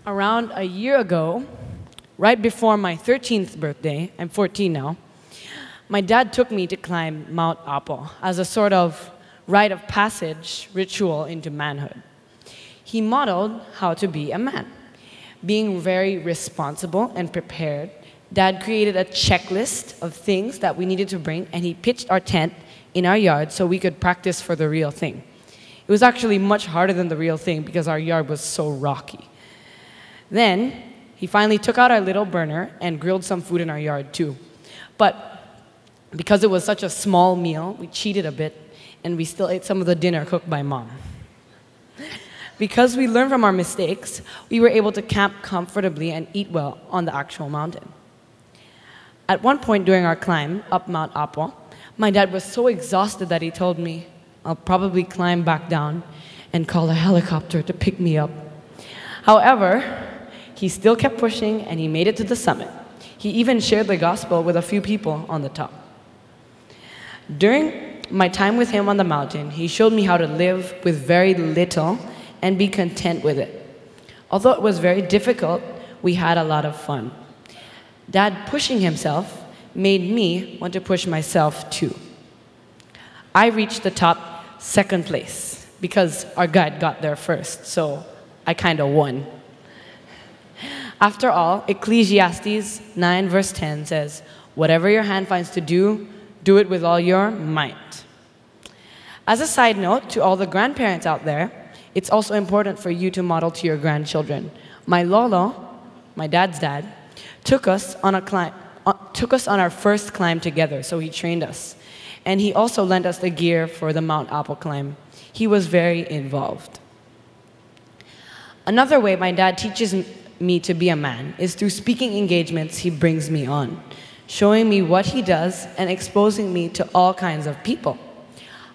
Around a year ago, right before my 13th birthday, I'm 14 now, my dad took me to climb Mount Apo as a sort of rite of passage ritual into manhood. He modeled how to be a man. Being very responsible and prepared, Dad created a checklist of things that we needed to bring, and he pitched our tent in our yard so we could practice for the real thing. It was actually much harder than the real thing because our yard was so rocky. Then, he finally took out our little burner and grilled some food in our yard too. But because it was such a small meal, we cheated a bit, and we still ate some of the dinner cooked by Mom. Because we learned from our mistakes, we were able to camp comfortably and eat well on the actual mountain. At one point during our climb up Mount Apo, my dad was so exhausted that he told me, "I'll probably climb back down and call a helicopter to pick me up." However, he still kept pushing and he made it to the summit. He even shared the gospel with a few people on the top. During my time with him on the mountain, he showed me how to live with very little and be content with it. Although it was very difficult, we had a lot of fun. Dad pushing himself made me want to push myself too. I reached the top second place because our guide got there first, so I kind of won. After all, Ecclesiastes 9 verse 10 says, "Whatever your hand finds to do, do it with all your might." As a side note to all the grandparents out there, it's also important for you to model to your grandchildren. My lolo, my dad's dad, took us on our first climb together, so he trained us. And he also lent us the gear for the Mount Apo climb. He was very involved. Another way my dad teaches me to be a man is through speaking engagements he brings me on, showing me what he does and exposing me to all kinds of people.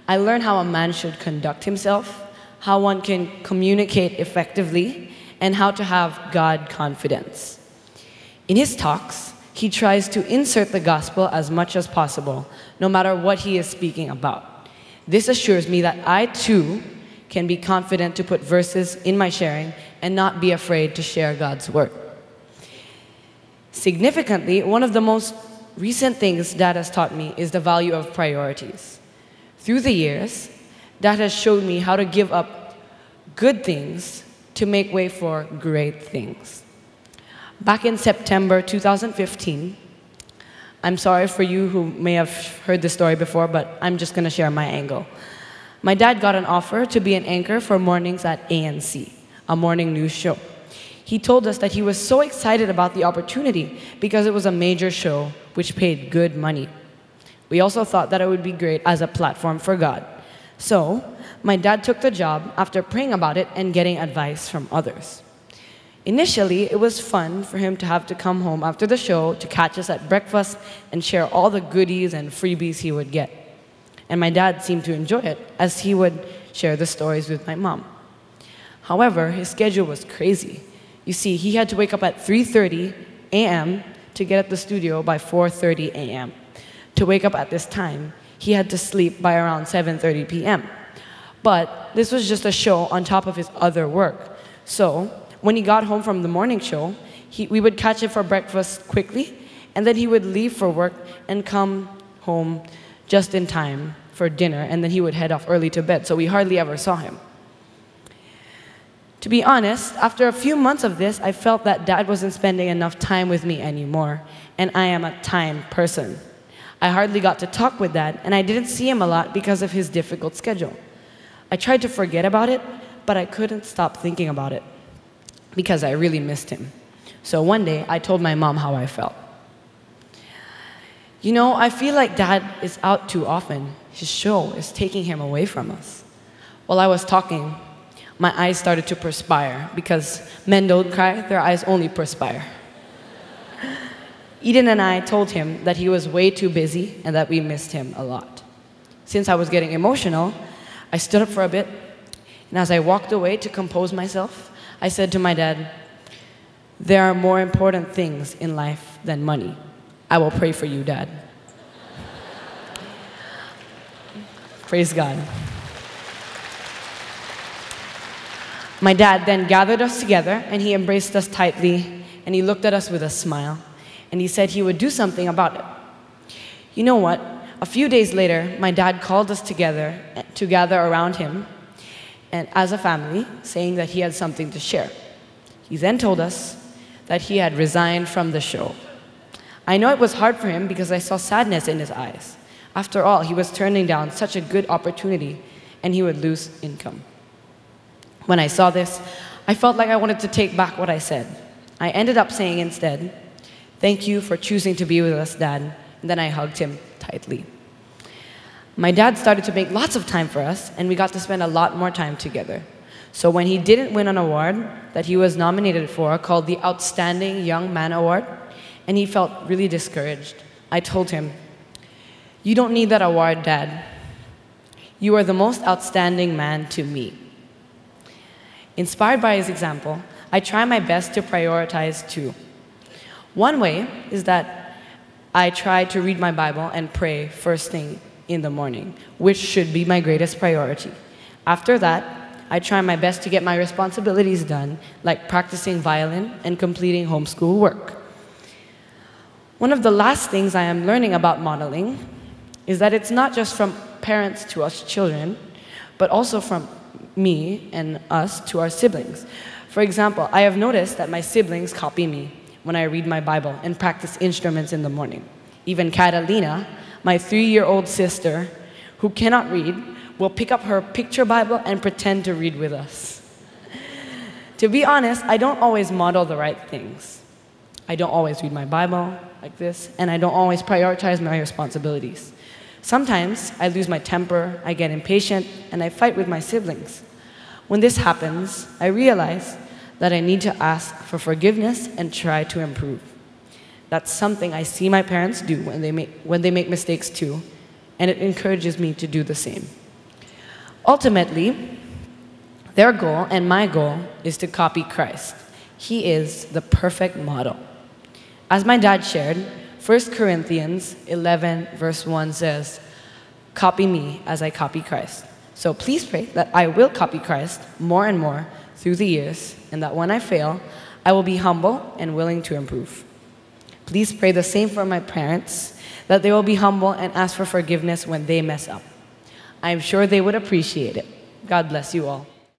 I learn how a man should conduct himself, how one can communicate effectively, and how to have God confidence. In his talks, he tries to insert the gospel as much as possible, no matter what he is speaking about. This assures me that I too can be confident to put verses in my sharing and not be afraid to share God's word. Significantly, one of the most recent things Dad has taught me is the value of priorities. Through the years, Dad has showed me how to give up good things to make way for great things. Back in September 2015, I'm sorry for you who may have heard this story before, but I'm just going to share my angle. My dad got an offer to be an anchor for mornings at ANC, a morning news show. He told us that he was so excited about the opportunity because it was a major show which paid good money. We also thought that it would be great as a platform for God. So, my dad took the job after praying about it and getting advice from others. Initially, it was fun for him to have to come home after the show to catch us at breakfast and share all the goodies and freebies he would get. And my dad seemed to enjoy it, as he would share the stories with my mom. However, his schedule was crazy. You see, he had to wake up at 3:30 a.m. to get at the studio by 4:30 a.m. To wake up at this time, he had to sleep by around 7:30 p.m. But this was just a show on top of his other work. So, when he got home from the morning show, we would catch him for breakfast quickly, and then he would leave for work and come home just in time for dinner, and then he would head off early to bed, so we hardly ever saw him. To be honest, after a few months of this, I felt that Dad wasn't spending enough time with me anymore, and I am a time person. I hardly got to talk with Dad, and I didn't see him a lot because of his difficult schedule. I tried to forget about it, but I couldn't stop thinking about it, because I really missed him. So one day, I told my mom how I felt. "You know, I feel like Dad is out too often. His show is taking him away from us." While I was talking, my eyes started to perspire, because men don't cry, their eyes only perspire. Eden and I told him that he was way too busy and that we missed him a lot. Since I was getting emotional, I stood up for a bit, and as I walked away to compose myself, I said to my dad, "There are more important things in life than money. I will pray for you, Dad." Praise God. My dad then gathered us together and he embraced us tightly and he looked at us with a smile and he said he would do something about it. You know what? A few days later, my dad called us together to gather around him and as a family, saying that he had something to share. He then told us that he had resigned from the show. I know it was hard for him because I saw sadness in his eyes. After all, he was turning down such a good opportunity and he would lose income. When I saw this, I felt like I wanted to take back what I said. I ended up saying instead, "Thank you for choosing to be with us, Dad." And then I hugged him tightly. My dad started to make lots of time for us, and we got to spend a lot more time together. So when he didn't win an award that he was nominated for, called the Outstanding Young Man Award, and he felt really discouraged, I told him, "You don't need that award, Dad. You are the most outstanding man to me." Inspired by his example, I try my best to prioritize too. One way is that I try to read my Bible and pray first thing in the morning, which should be my greatest priority. After that, I try my best to get my responsibilities done, like practicing violin and completing homeschool work. One of the last things I am learning about modeling is that it's not just from parents to us children, but also from me and us to our siblings. For example, I have noticed that my siblings copy me when I read my Bible and practice instruments in the morning. Even Catalina, my 3-year-old sister, who cannot read, will pick up her picture Bible and pretend to read with us. To be honest, I don't always model the right things. I don't always read my Bible like this, and I don't always prioritize my responsibilities. Sometimes I lose my temper, I get impatient, and I fight with my siblings. When this happens, I realize that I need to ask for forgiveness and try to improve. That's something I see my parents do when they make mistakes too, and it encourages me to do the same. Ultimately, their goal and my goal is to copy Christ. He is the perfect model. As my dad shared, 1 Corinthians 11 verse 1 says, "Copy me as I copy Christ." So please pray that I will copy Christ more and more through the years, and that when I fail, I will be humble and willing to improve. Please pray the same for my parents, that they will be humble and ask for forgiveness when they mess up. I am sure they would appreciate it. God bless you all.